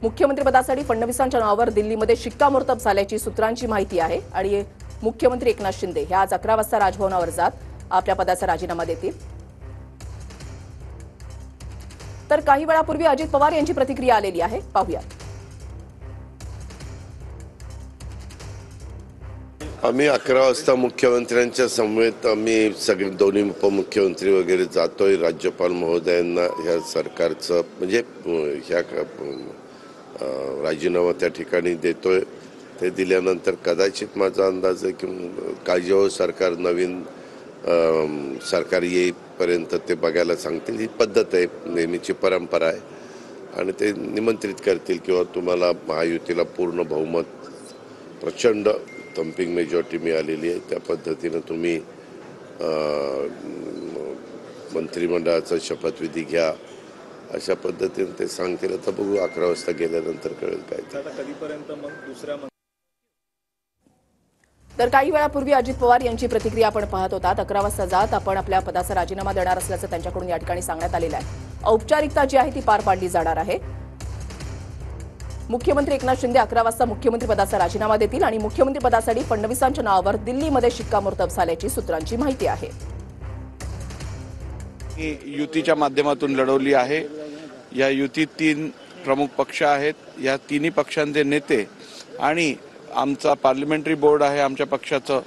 मुख्यमंत्रीपदासाठी फडणवीसांच्या नावावर दिल्लीमध्ये शिक्कामोर्तब झाल्याची सूत्रांची माहिती आहे आणि मुख्यमंत्री एकनाथ शिंदे हे आज 11 वाजता राजभवनावर जात आपल्या पदाचा राजीनामा देतील। तर काही वेळापूर्वी अजित पवार यांची प्रतिक्रिया आलेली आहे, पाहूया। आम्ही 11 वाजता मुख्यमंत्र्यांच्या समवेत आम्ही सगळे दोन्ही उपमुख्यमंत्री वगैरे जातोय। राज्यपाल महोदयांना ह्या सरकारचं म्हणजे ह्या राजीनामा त्या ठिकाणी देतोय। ते दिल्यानंतर कदाचित माझा अंदाज आहे की काळजीवाहू सरकार नवीन सरकार येईपर्यंत ते बघायला सांगतील। ही पद्धत आहे, नेहमीची परंपरा आहे आणि ते निमंत्रित करतील किंवा तुम्हाला महायुतीला पूर्ण बहुमत प्रचंड थंपिंग मेजॉरिटी मिळालेली आहे, त्या पद्धतीनं तुम्ही मंत्रिमंडळाचा शपथविधी घ्या अशा पद्धतीने ते सांगतील। आता बघू 11 वाजता गेल्यानंतर कळेल काय कधीपर्यंत मग दुसऱ्या। तर काही वेळापूर्वी अजित पवार यांची प्रतिक्रिया आपण पाहत होतात। 11 वाजता जात आपण आपल्या पदाचा राजीनामा देणार असल्याचं त्यांच्याकडून या ठिकाणी सांगण्यात आलेलं आहे। औपचारिकता जी आहे ती पार पाडली जाणार आहे। मुख्यमंत्री एकनाथ शिंदे 11 वाजता मुख्यमंत्री पदाचा राजीनामा देतील आणि मुख्यमंत्री पदासाठी फडणवीसांच्या नावावर दिल्लीमध्ये शिक्कामोर्तब झाल्याची सूत्रांची माहिती आहे। युतीच्या माध्यमातून लढवली आहे। या युतीत 3 प्रमुख पक्ष आहेत। या तिन्ही पक्षांचे नेते आणि आमचा पार्लमेंटरी बोर्ड आहे, आमच्या पक्षाचं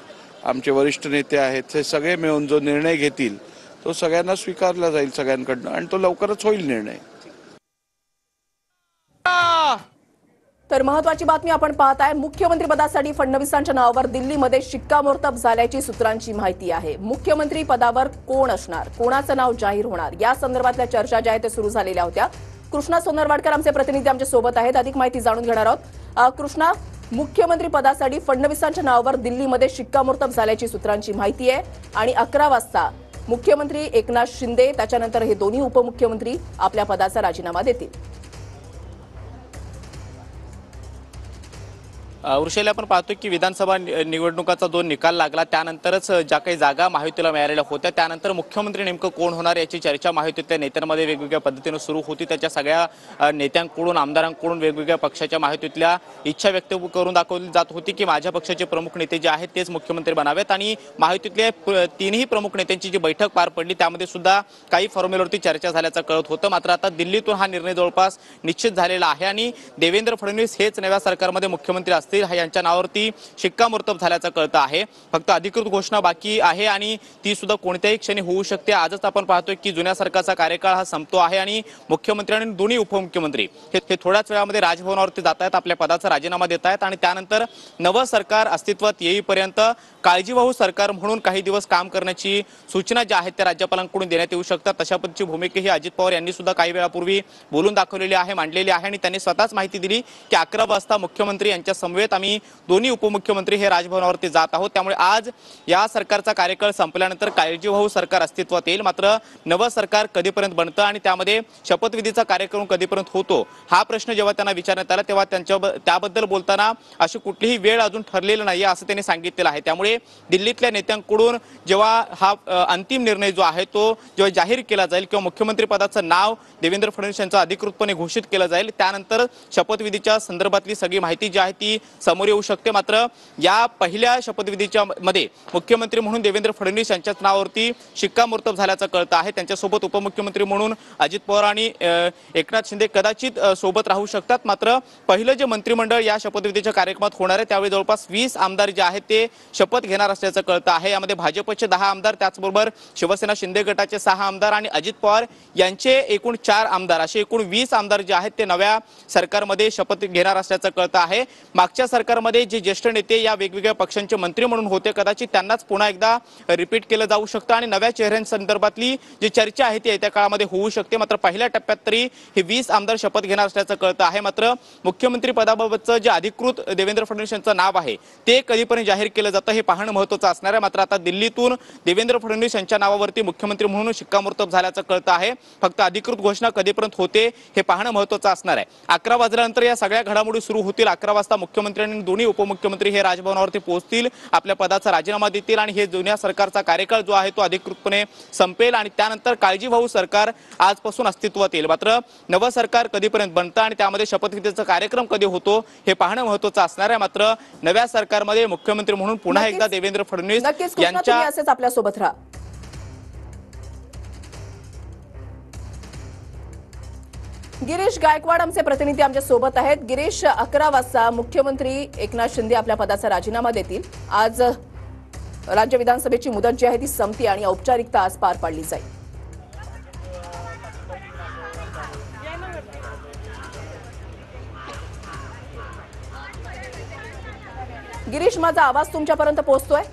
आमचे वरिष्ठ नेते आहेत, हे सगळे मिळून जो निर्णय घेतील तो सगळ्यांना स्वीकारला जाईल सगळ्यांकडून आणि तो लवकरच होईल निर्णय। तर महत्वाची बातमी आपण पाहताय, मुख्यमंत्री पदासाठी फडणवीसांच्या नावावर दिल्लीमध्ये शिक्कामोर्तब झाल्याची सूत्रांची माहिती आहे। मुख्यमंत्री पदावर कोण असणार, कोणाचं नाव जाहीर होणार या संदर्भातल्या चर्चा ज्या आहेत त्या सुरू झालेल्या होत्या। कृष्णा सोनरवाडकर आमचे प्रतिनिधी आमच्या सोबत आहेत, अधिक माहिती जाणून घेणार आहोत। कृष्णा, मुख्यमंत्री पदासाठी फडणवीसांच्या नावावर दिल्लीमध्ये शिक्कामोर्तब झाल्याची सूत्रांची माहिती आहे आणि 11 वाजता मुख्यमंत्री एकनाथ शिंदे त्याच्यानंतर हे दोन्ही उपमुख्यमंत्री आपल्या पदाचा राजीनामा देतील। वृषाली, आपण पाहतो की विधानसभा निवडणुकाचा जो निकाल लागला त्यानंतरच ज्या काही जागा महायुतीला मिळालेल्या होत्या त्यानंतर मुख्यमंत्री नेमकं कोण होणार याची चर्चा महायुतीतल्या नेत्यांमध्ये वेगवेगळ्या पद्धतीने सुरू होती। त्याच्या सगळ्या नेत्यांकडून आमदारांकडून वेगवेगळ्या पक्षाच्या महायुतीतल्या इच्छा व्यक्त करून दाखवली जात होती की माझ्या पक्षाचे प्रमुख नेते जे आहेत तेच मुख्यमंत्री बनावेत आणि महायुतीतल्या तिन्ही प्रमुख नेत्यांची जी बैठक पार पडली त्यामध्ये सुद्धा काही फॉर्म्युलावरती चर्चा झाल्याचं कळत होतं। मात्र आता दिल्लीतून हा निर्णय जवळपास निश्चित झालेला आहे आणि देवेंद्र फडणवीस हेच नव्या सरकारमध्ये मुख्यमंत्री असतील यांच्या नावावरती शिक्कामोर्तब झाल्याचं कळतं आहे। फक्त अधिकृत घोषणा बाकी आहे आणि ती सुद्धा कोणत्याही क्षणी होऊ शकते। आजच आपण पाहतोय की जुन्या सरकारचा कार्यकाळ हा संपतो आहे आणि मुख्यमंत्री आणि दोन्ही उपमुख्यमंत्री हे थोड्याच वेळामध्ये राजभवनावरती जात आहेत, आपल्या पदाचा राजीनामा देत आहेत आणि त्यानंतर नवं सरकार अस्तित्वात येईपर्यंत काळजीवाहू सरकार म्हणून काही दिवस काम करण्याची सूचना ज्या आहेत त्या राज्यपालांकडून देण्यात येऊ शकतात। तशा पद्धतीची भूमिका ही अजित पवार यांनी सुद्धा काही वेळापूर्वी बोलून दाखवलेली आहे, मांडलेली आहे आणि त्यांनी स्वतःच माहिती दिली की 11 वाजता मुख्यमंत्री यांच्या समवेत आम्ही दोन्ही उपमुख्यमंत्री हे राजभवनावरती जात आहोत। त्यामुळे आज या सरकारचा कार्यकाळ संपल्यानंतर काळजीवाहू सरकार अस्तित्वात येईल। मात्र नवं सरकार कधीपर्यंत बनतं आणि त्यामध्ये शपथविधीचा कार्यक्रम कधीपर्यंत होतो हा प्रश्न जेव्हा त्यांना विचारण्यात आला तेव्हा त्याबद्दल बोलताना अशी कुठलीही वेळ अजून ठरलेली नाही असं त्यांनी सांगितलेलं आहे। त्यामुळे दिल्लीतल्या नेत्यांकडून जेव्हा हा अंतिम निर्णय जो आहे तो जेव्हा जाहीर केला जाईल किंवा मुख्यमंत्री पदाचं नाव देवेंद्र फडणवीस यांचं अधिकृतपणे घोषित केलं जाईल त्यानंतर शपथविधीच्या संदर्भातली सगळी माहिती जी आहे ती समोर येऊ शकते। मात्र या पहिल्या शपथविधीच्या मध्ये मुख्यमंत्री म्हणून देवेंद्र फडणवीस यांच्याच नावावरती शिक्कामोर्तब झाल्याचं कळतं आहे। त्यांच्यासोबत उपमुख्यमंत्री म्हणून अजित पवार आणि एकनाथ शिंदे कदाचित सोबत राहू शकतात। मात्र पहिलं जे मंत्रिमंडळ या शपथविधीच्या कार्यक्रमात होणार आहे त्यावेळी जवळपास 20 आमदार जे आहेत ते शपथ घेणार असल्याचं कळतं आहे। यामध्ये भाजपचे 10 आमदार, त्याचबरोबर शिवसेना शिंदे गटाचे 6 आमदार आणि अजित पवार यांचे एकूण 4 आमदार असे एकूण 20 आमदार जे आहेत ते नव्या सरकारमध्ये शपथ घेणार असल्याचं कळतं आहे। मागच्या सरकारमध्ये जे ज्येष्ठ नेते या वेगवेगळ्या पक्षांचे मंत्री म्हणून होते कदाचित त्यांनाच पुन्हा एकदा रिपीट केलं जाऊ शकतं आणि नव्या चेहऱ्यांसंदर्भातली जी चर्चा आहे ती येत्या काळामध्ये होऊ शकते। मात्र पहिल्या टप्प्यात तरी हे 20 आमदार शपथ घेणार असल्याचं कळतं आहे। मात्र मुख्यमंत्री पदाबाबतचं जे अधिकृत देवेंद्र फडणवीस यांचं नाव आहे ते कधीपर्यंत जाहीर केलं जातं हे पाहणं महत्त्वाचं असणार आहे। मात्र आता दिल्लीतून देवेंद्र फडणवीस यांच्या नावावरती मुख्यमंत्री म्हणून शिक्कामोर्तब झाल्याचं कळतं आहे। फक्त अधिकृत घोषणा कधीपर्यंत होते हे पाहणं महत्त्वाचं असणार आहे। 11 वाजल्यानंतर या सगळ्या घडामोडी सुरू होतील। 11 वाजता मुख्यमंत्री मुख्यमंत्री आणि दोन्ही उपमुख्यमंत्री हे राजभवनावरती पोहोचतील, आपल्या पदाचा राजीनामा देतील आणि हे जुन्या सरकारचा कार्यकाळ जो आहे तो अधिकृतपणे संपेल आणि त्यानंतर काळजीभाऊ सरकार आजपासून अस्तित्वात येईल. मात्र नवं सरकार कधीपर्यंत बनतं आणि त्यामध्ये शपथविधीचा कार्यक्रम कधी होतो हे पाहणं महत्त्वाचं असणार आहे. मात्र नव्या सरकारमध्ये मुख्यमंत्री म्हणून पुन्हा एकदा देवेंद्र फडणवीस यांच्या असेच आपल्या सोबत राहा. गिरीश गायकवाड आमचे प्रतिनिधी आमच्या सोबत आहेत. गिरीश, 11 वाजता मुख्यमंत्री एकनाथ शिंदे आपल्या पदाचा राजीनामा देतील. आज राज्य विधानसभेची मुदत जी आहे ती संपती आणि औपचारिकता आज पार पाडली जाईल. गिरीश, माझा आवाज तुमच्यापर्यंत पोहोचतोय?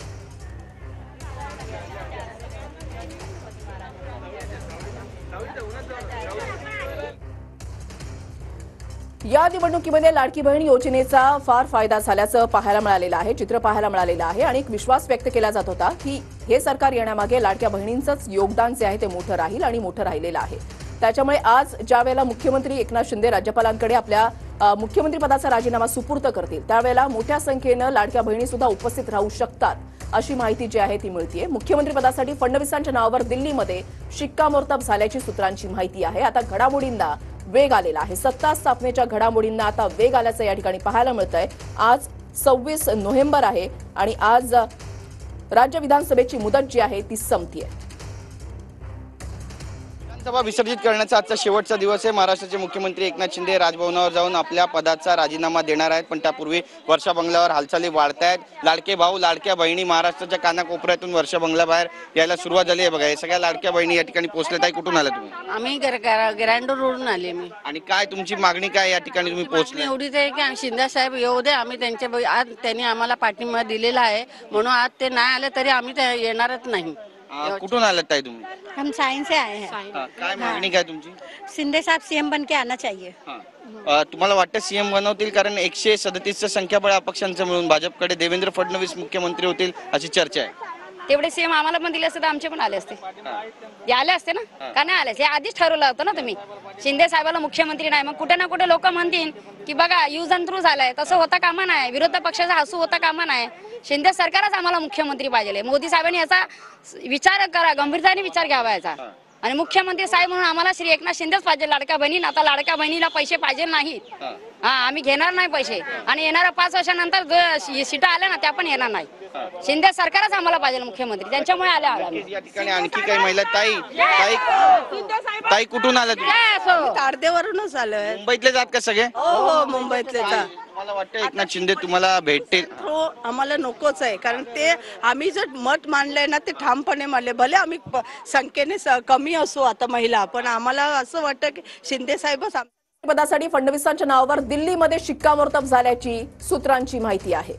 या निवडणुकीमध्ये लाडकी बहीण योजनेचा फार फायदा झाल्याचं पाहायला मिळालेलं आहे, चित्र पाहायला मिळालेलं आहे आणि एक विश्वास व्यक्त केला जात होता की हे सरकार येण्यामागे लाडक्या बहिणींचंच योगदान जे आहे ते मोठं राहील आणि मोठं राहिलेलं आहे. त्याच्यामुळे आज ज्या वेळेला मुख्यमंत्री एकनाथ शिंदे राज्यपालांकडे आपल्या मुख्यमंत्री पदाचा राजीनामा सुपूर्द करतील त्यावेळेला मोठ्या संख्येनं लाडक्या बहिणी सुद्धा उपस्थित राहू शकतात अशी माहिती जी आहे ती मिळतेय. मुख्यमंत्री पदासाठी फडणवीसांच्या नावावर दिल्लीमध्ये शिक्कामोर्तब झाल्याची सूत्रांची माहिती आहे. आता घडामोडींना वेग आलेला आहे. सत्ता स्थापनेच्या घडामोडींना आता वेग आल्याचं या ठिकाणी पाहायला मिळतंय. आज 26 नोव्हेंबर आहे आणि आज राज्य विधानसभेची मुदत जी आहे ती संपतीये. विधानसभा विसर्जित करण्याचा आजचा शेवटचा दिवस आहे. महाराष्ट्राचे मुख्यमंत्री एकनाथ शिंदे राजभवनावर जाऊन आपल्या पदाचा राजीनामा देणार आहेत. पण त्यापूर्वी वर्षा बंगल्यावर हालचाली वाढत आहेत. लाडके भाऊ लाडक्या बहिणी महाराष्ट्राच्या कानाकोपऱ्यातून वर्षा बंगल्याबाहेर यायला सुरुवात झाली आहे. बघा, हे सगळ्या लाडक्या बहिणी या ठिकाणी पोहोचल्यात आहे. कुठून आल्या तुम्ही? आम्ही ग्रँड रोडून आले. मी आणि काय तुमची मागणी काय या ठिकाणी तुम्ही पोहोचले? एवढीच आहे की शिंदे साहेब येऊ दे. आम्ही त्यांच्या आज त्यांनी आम्हाला पाठिंबा दिलेला आहे म्हणून आज ते नाही आले तरी आम्ही येणारच नाही. कुठून आलात ताई तुम्ही? हम साइंस से आए हैं. काय मागणी काय तुमची? शिंदे साहब सीएम बन के आना चाहिए. तुम्हाला वाटतं सीएम बनवतील? कारण 137चं संख्याबळ अपक्षांचं मिळून भाजपकडे देवेंद्र फडणवीस मुख्यमंत्री होतील अशी चर्चा आहे. तेवढे सीएम आम्हाला पण दिले असते तर आमचे पण आले असते. आले असते ना, का नाही आले? हे आधीच ठरवलं होतं ना तुम्ही. शिंदे साहेबाला मुख्यमंत्री नाही, मग कुठे ना कुठे लोक म्हणतील की बघा यूज अँड थ्रू झालाय. तसं होता कामा नाही. विरोधी पक्षाचा हसू होता कामा नाही. शिंदे सरकारच आम्हाला मुख्यमंत्री पाहिजे. मोदी साहेबांनी याचा विचार करा, गंभीरतेने विचार घ्यावा याचा. आणि मुख्यमंत्री साहेब म्हणून आम्हाला श्री एकनाथ शिंदेच पाहिजे. लाडक्या बहिणी आता लाडक्या बहिणीला पैसे पाहिजे नाहीत. आम्ही घेणार नाही पैसे आणि येणाऱ्या 5 वर्षानंतर जो सीटा आल्या ना त्या पण येणार नाही. शिंदे सरकारच आम्हाला पाहिजे मुख्यमंत्री, त्यांच्यामुळे आल्या. या ठिकाणी आणखी काही महिला ताई कुठून आल्या तुम्ही? तारदेवरूनच आलोय. मुंबईतले जात का सगळे? हो, मुंबईतले. मला वाटतं एकनाथ शिंदे तुम्हाला भेटतील? आम्हाला नकोच आहे कारण ते आम्ही जर मत मांडलंय ना ते ठामपणे मांडले. भले आम्ही संख्येने कमी असू आता महिला, पण आम्हाला असं वाटतं की शिंदे साहेबच पदासाठी फडणवीसांच्या नावावर दिल्लीमध्ये शिक्कामोर्तब झाल्याची सूत्रांची माहिती आहे.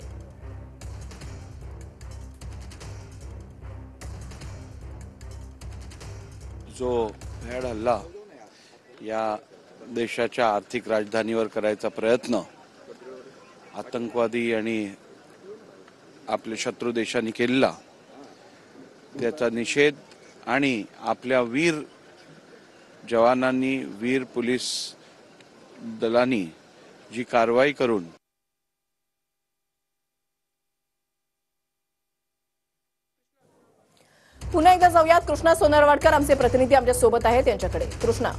जो भ्याड हल्ला या देशाच्या आर्थिक राजधानीवर करायचा प्रयत्न आतंकवादी आणि आपले शत्रू देशांनी केलेला त्याचा निषेध आणि आपल्या वीर जवानांनी, वीर पोलीस दलांनी जी कारवाई करून पुन्हा एकदा जाऊयात कृष्णा सोनारवाडकर आमचे प्रतिनिधी आमच्या सोबत आहेत यांच्याकडे. कृष्णा.